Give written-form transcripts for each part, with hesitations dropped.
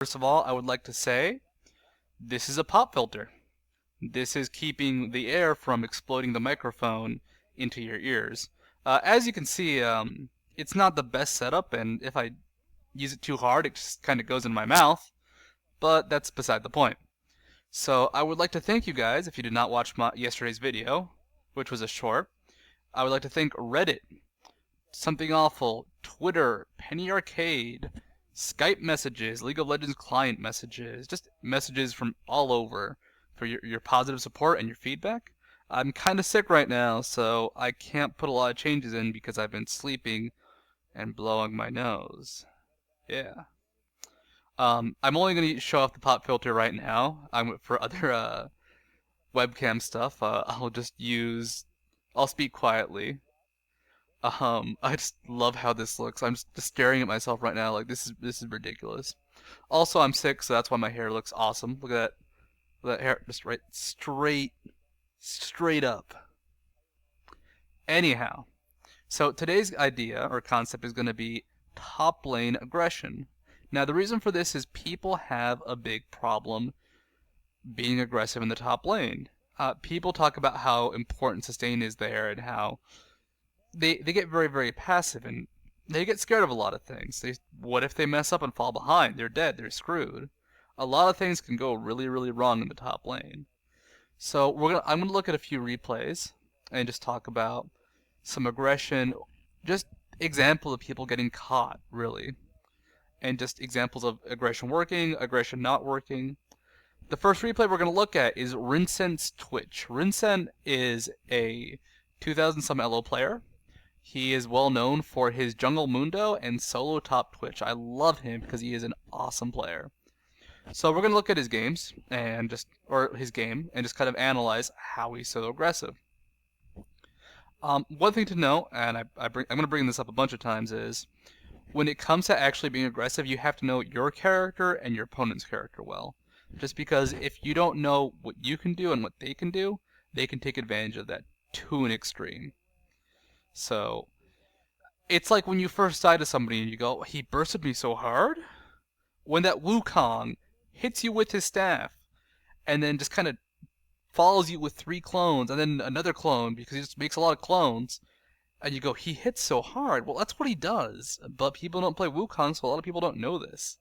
First of all, I would like to say this is a pop filter. This is keeping the air from exploding the microphone into your ears. As you can see, it's not the best setup, and if I use it too hard, it just kind of goes in my mouth, but that's beside the point. So I would like to thank you guys if you did not watch yesterday's video, which was a short. I would like to thank Reddit, Something Awful, Twitter, Penny Arcade, Skype messages, League of Legends client messages, just messages from all over for your positive support and your feedback. I'm kind of sick right now, so I can't put a lot of changes in because I've been sleeping and blowing my nose. Yeah. I'm only going to show off the pop filter right now. For other webcam stuff, I'll speak quietly. I just love how this looks. I'm just staring at myself right now like this is ridiculous. Also, I'm sick, so that's why my hair looks awesome. Look at that. Look at that hair just right straight up. Anyhow, so today's idea or concept is going to be top lane aggression. Now, the reason for this is people have a big problem being aggressive in the top lane. People talk about how important sustain is there and how they get very, very passive and they get scared of a lot of things. What if they mess up and fall behind? They're dead. They're screwed. A lot of things can go really, really wrong in the top lane. So I'm gonna look at a few replays and just talk about some aggression, just example of people getting caught, really, and just examples of aggression working, aggression not working. The first replay we're gonna look at is Rincent's Twitch. Rincent is a 2000 some LO player. He is well known for his Jungle Mundo and solo top Twitch. I love him because he is an awesome player. So we're gonna look at his games or his game and just kind of analyze how he's so aggressive. One thing to note, and I'm gonna bring this up a bunch of times, is when it comes to actually being aggressive, you have to know your character and your opponent's character well. Just because if you don't know what you can do and what they can do, they can take advantage of that to an extreme. So it's like when you first die to somebody and you go, he bursted me so hard. When that Wukong hits you with his staff and then just kind of follows you with 3 clones and then another clone because he just makes a lot of clones, and you go, he hits so hard. Well, that's what he does. But people don't play Wukong, so a lot of people don't know this.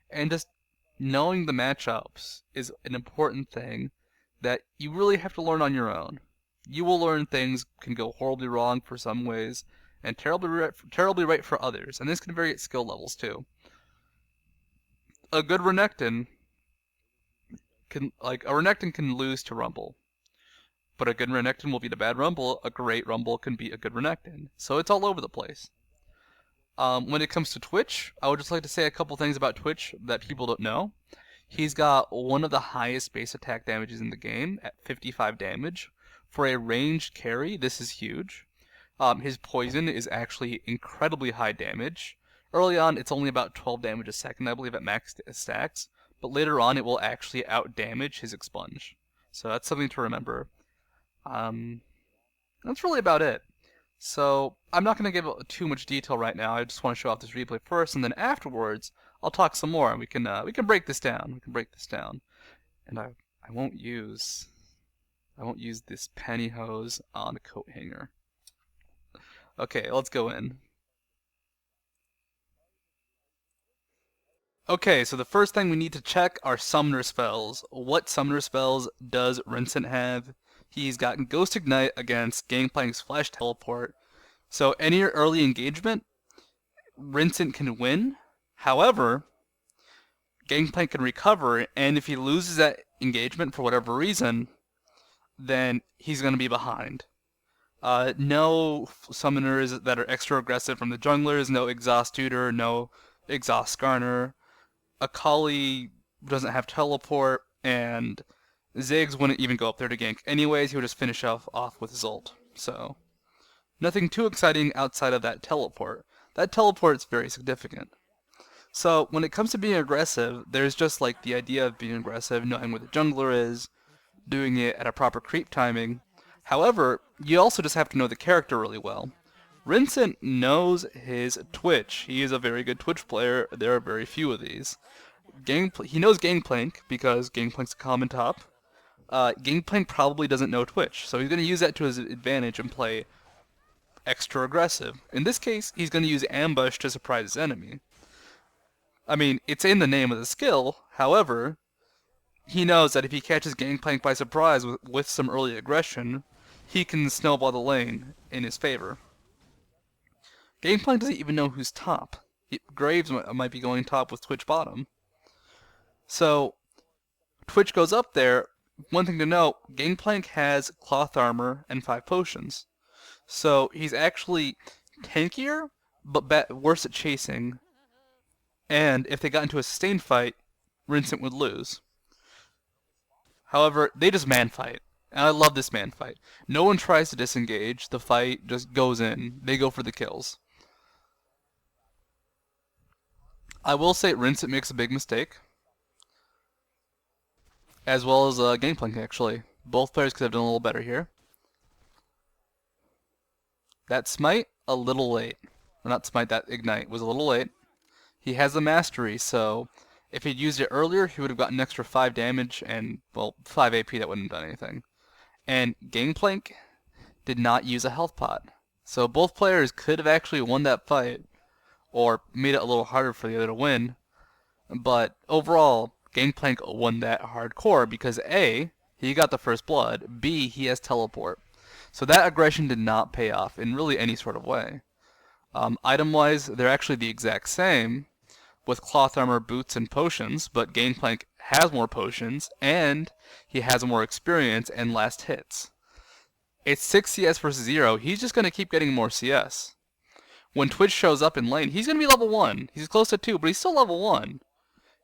And just knowing the matchups is an important thing that you really have to learn on your own. You will learn things can go horribly wrong for some ways, and terribly right for others. And this can vary at skill levels too. A good Renekton can lose to Rumble, but a good Renekton will beat a bad Rumble. A great Rumble can beat a good Renekton. So it's all over the place. When it comes to Twitch, I would just like to say a couple things about Twitch that people don't know. He's got one of the highest base attack damages in the game at 55 damage. For a ranged carry, this is huge. His poison is actually incredibly high damage. Early on, it's only about 12 damage a second, I believe, at max stacks. But later on, it will actually out-damage his expunge. So that's something to remember. That's really about it. So I'm not going to give too much detail right now. I just want to show off this replay first, and then afterwards, I'll talk some more, and we can break this down. We can break this down. And I won't use this pantyhose on a coat hanger. Okay, let's go in. Okay, so the first thing we need to check are summoner spells. What summoner spells does Rincent have? He's got Ghost Ignite against Gangplank's Flash Teleport. So any early engagement, Rincent can win. However, Gangplank can recover, and if he loses that engagement for whatever reason, then he's going to be behind. No summoners that are extra aggressive from the junglers, no Exhaust Tutor, no Exhaust Skarner. Akali doesn't have teleport, and Ziggs wouldn't even go up there to gank. Anyways, he would just finish off with his ult. So, nothing too exciting outside of that teleport. That teleport is very significant. So, when it comes to being aggressive, there's just like the idea of being aggressive, knowing where the jungler is, doing it at a proper creep timing. However, you also just have to know the character really well. Rincent knows his Twitch. He is a very good Twitch player. There are very few of these. He knows Gangplank because Gangplank's a common top. Gangplank probably doesn't know Twitch, so he's going to use that to his advantage and play extra aggressive. In this case, he's going to use ambush to surprise his enemy. I mean, it's in the name of the skill, however, he knows that if he catches Gangplank by surprise with some early aggression, he can snowball the lane in his favor. Gangplank doesn't even know who's top. Graves might be going top with Twitch bottom. So, Twitch goes up there. One thing to note, Gangplank has cloth armor and 5 potions. So, he's actually tankier, but worse at chasing. And if they got into a sustained fight, Rincent would lose. However, they just man fight. And I love this man fight. No one tries to disengage. The fight just goes in. They go for the kills. I will say Rincent makes a big mistake. As well as Gangplank, actually. Both players could have done a little better here. That smite, a little late. Or not smite, that ignite was a little late. He has the mastery, so if he'd used it earlier, he would have gotten an extra 5 damage and, well, 5 AP. That wouldn't have done anything. And Gangplank did not use a health pot. So both players could have actually won that fight, or made it a little harder for the other to win. But overall, Gangplank won that hardcore because A, he got the first blood, B, he has teleport. So that aggression did not pay off in really any sort of way. Item-wise, they're actually the exact same, with cloth armor, boots, and potions, but Gangplank has more potions, and he has more experience and last hits. It's 6 CS versus 0, he's just going to keep getting more CS. When Twitch shows up in lane, he's going to be level 1. He's close to 2, but he's still level 1.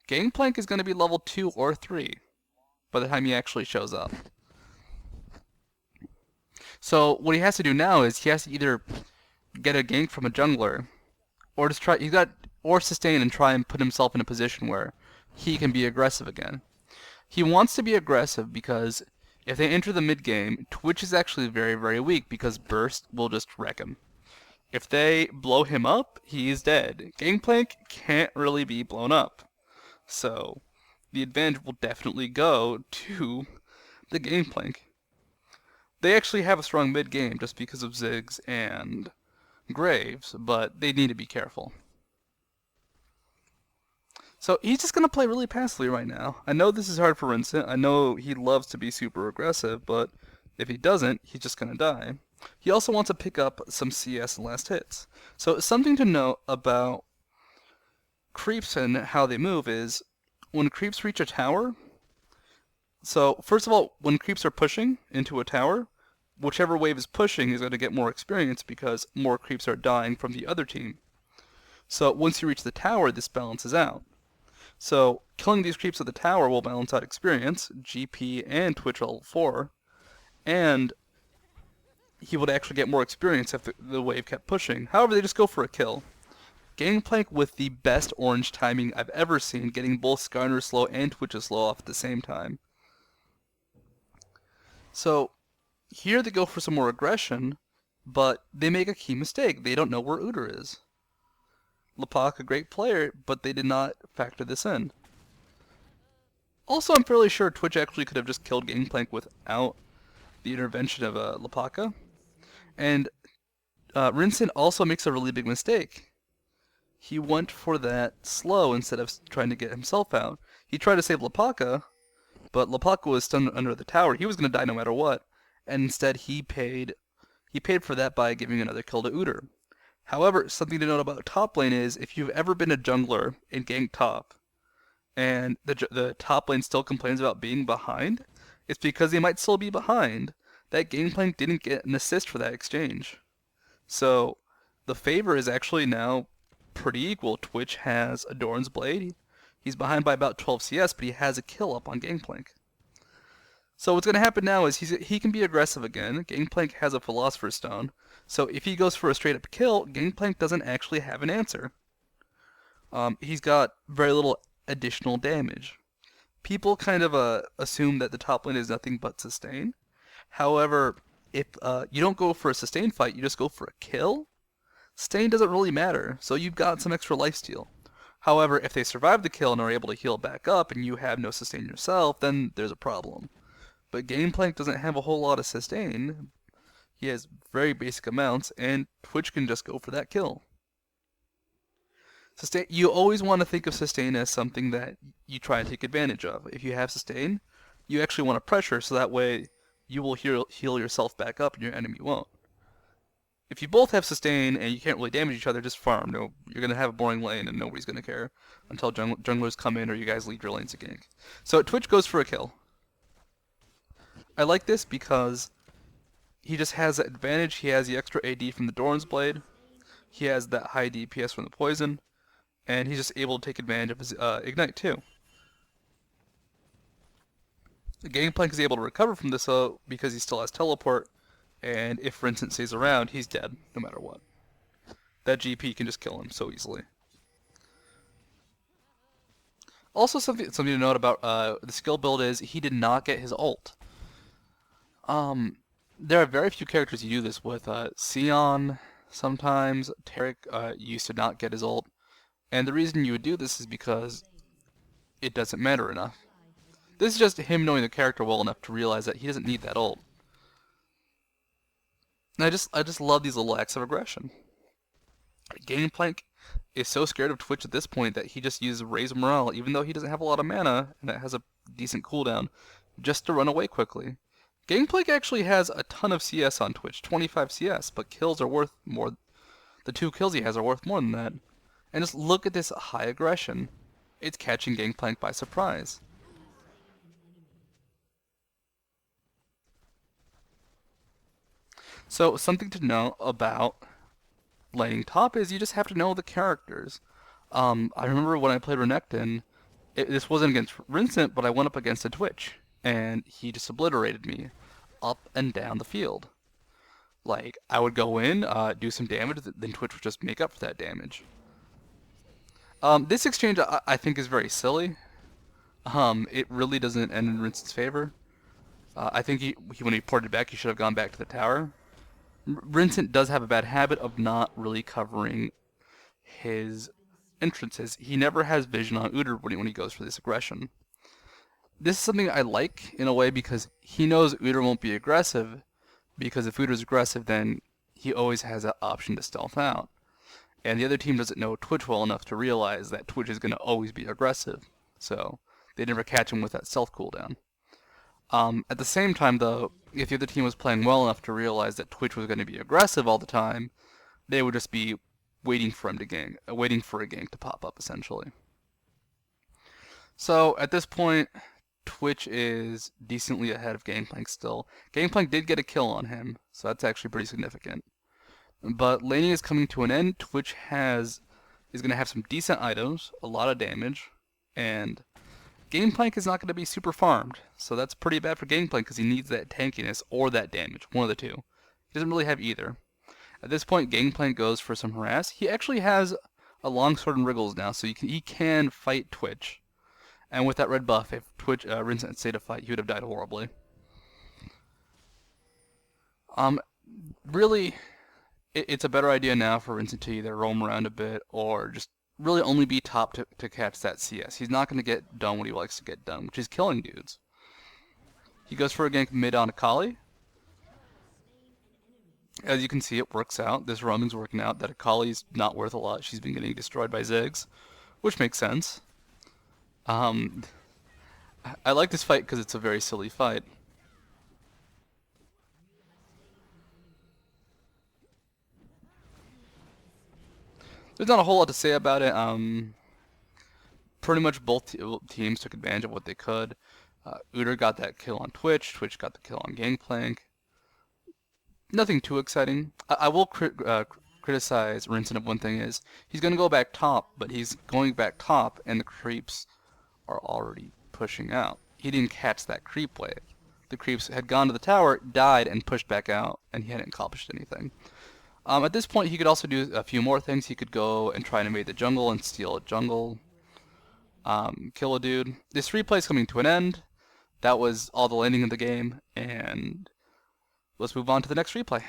Gangplank is going to be level 2 or 3 by the time he actually shows up. So what he has to do now is he has to either get a gank from a jungler, or just or sustain and try and put himself in a position where he can be aggressive again. He wants to be aggressive because if they enter the mid game, Twitch is actually very, very weak because burst will just wreck him. If they blow him up, he's dead. Gangplank can't really be blown up. So the advantage will definitely go to the Gangplank. They actually have a strong mid game just because of Ziggs and Graves, but they need to be careful. So he's just going to play really passively right now. I know this is hard for Rincent. I know he loves to be super aggressive, but if he doesn't, he's just going to die. He also wants to pick up some CS and last hits. So something to note about creeps and how they move is when creeps reach a tower. So first of all, when creeps are pushing into a tower, whichever wave is pushing is going to get more experience because more creeps are dying from the other team. So once you reach the tower, this balances out. So killing these creeps at the tower will balance out experience, GP, and Twitch level 4, and he would actually get more experience if the wave kept pushing. However, they just go for a kill. Gangplank with the best orange timing I've ever seen, getting both Skarner slow and Twitch's slow off at the same time. So here they go for some more aggression, but they make a key mistake. They don't know where Udyr is. Lepak, a great player, but they did not factor this in. Also, I'm fairly sure Twitch actually could have just killed Gangplank without the intervention of Lepaka. And Rincent also makes a really big mistake. He went for that slow instead of trying to get himself out. He tried to save Lepaka, but Lepaka was stunned under the tower. He was going to die no matter what. And instead he paid for that by giving another kill to Udyr. However, something to note about top lane is if you've ever been a jungler in gank top, and the top lane still complains about being behind, it's because they might still be behind. That Gangplank didn't get an assist for that exchange. So the favor is actually now pretty equal. Twitch has a Doran's Blade. He's behind by about 12 CS, but he has a kill up on Gangplank. So what's going to happen now is he can be aggressive again. Gangplank has a Philosopher's Stone. So if he goes for a straight up kill, Gangplank doesn't actually have an answer. He's got very little additional damage. People kind of assume that the top lane is nothing but sustain. However, if you don't go for a sustain fight, you just go for a kill, sustain doesn't really matter. So you've got some extra lifesteal. However, if they survive the kill and are able to heal back up and you have no sustain yourself, then there's a problem. But Gangplank doesn't have a whole lot of sustain. He has very basic amounts, and Twitch can just go for that kill. Sustain, you always want to think of sustain as something that you try and take advantage of. If you have sustain, you actually want to pressure so that way you will heal yourself back up and your enemy won't. If you both have sustain and you can't really damage each other, just farm. No, you're going to have a boring lane and nobody's going to care until junglers come in or you guys lead your lanes to gank. So Twitch goes for a kill. I like this because he just has that advantage. He has the extra AD from the Doran's Blade. He has that high DPS from the poison. And he's just able to take advantage of his Ignite too. The Gangplank is able to recover from this because he still has Teleport. And if Vincent stays around, he's dead no matter what. That GP can just kill him so easily. Also, something to note about the skill build is he did not get his ult. There are very few characters you do this with. Sion, sometimes. Tarek used to not get his ult. And the reason you would do this is because it doesn't matter enough. This is just him knowing the character well enough to realize that he doesn't need that ult. And I just love these little acts of aggression. Gangplank is so scared of Twitch at this point that he just uses Raise Morale, even though he doesn't have a lot of mana and that has a decent cooldown, just to run away quickly. Gangplank actually has a ton of CS on Twitch, 25 CS, but kills are worth more. The 2 kills he has are worth more than that. And just look at this high aggression. It's catching Gangplank by surprise. So something to know about laning top is you just have to know the characters. I remember when I played Renekton, this wasn't against Vincent, but I went up against a Twitch, and he just obliterated me up and down the field. Like, I would go in, do some damage, then Twitch would just make up for that damage. This exchange I think is very silly. It really doesn't end in Vincent's favor. I think when he ported back, he should have gone back to the tower. Vincent does have a bad habit of not really covering his entrances. He never has vision on Udyr when he goes for this aggression. This is something I like in a way because he knows Udyr won't be aggressive, because if Udyr's aggressive, then he always has that option to stealth out. And the other team doesn't know Twitch well enough to realize that Twitch is going to always be aggressive, so they never catch him with that stealth cooldown. At the same time, though, if the other team was playing well enough to realize that Twitch was going to be aggressive all the time, they would just be waiting for him to gank, waiting for a gank to pop up, essentially. So at this point, Twitch is decently ahead of Gangplank still. Gangplank did get a kill on him, so that's actually pretty significant. But laning is coming to an end. Twitch is going to have some decent items, a lot of damage, and Gangplank is not going to be super farmed, so that's pretty bad for Gangplank because he needs that tankiness or that damage, one of the two. He doesn't really have either. At this point, Gangplank goes for some harass. He actually has a longsword and wriggles now, so he can fight Twitch. And with that red buff, if Vincent had stayed to fight, he would have died horribly. Really, it's a better idea now for Vincent to either roam around a bit or just really only be top to catch that CS. He's not going to get done what he likes to get done, which is killing dudes. He goes for a gank mid on Akali. As you can see, it works out. This roaming's working out. That Akali's not worth a lot. She's been getting destroyed by Ziggs, which makes sense. I like this fight because it's a very silly fight. There's not a whole lot to say about it. Pretty much both teams took advantage of what they could. Udyr got that kill on Twitch. Twitch got the kill on Gangplank. Nothing too exciting. I will criticize Rinsen of one thing is he's going to go back top, but he's going back top and the creeps are already pushing out. He didn't catch that creep wave. The creeps had gone to the tower, died, and pushed back out, and he hadn't accomplished anything. At this point, he could also do a few more things. He could go and try and invade the jungle and steal a jungle. Kill a dude. This replay is coming to an end. That was all the landing of the game, and let's move on to the next replay.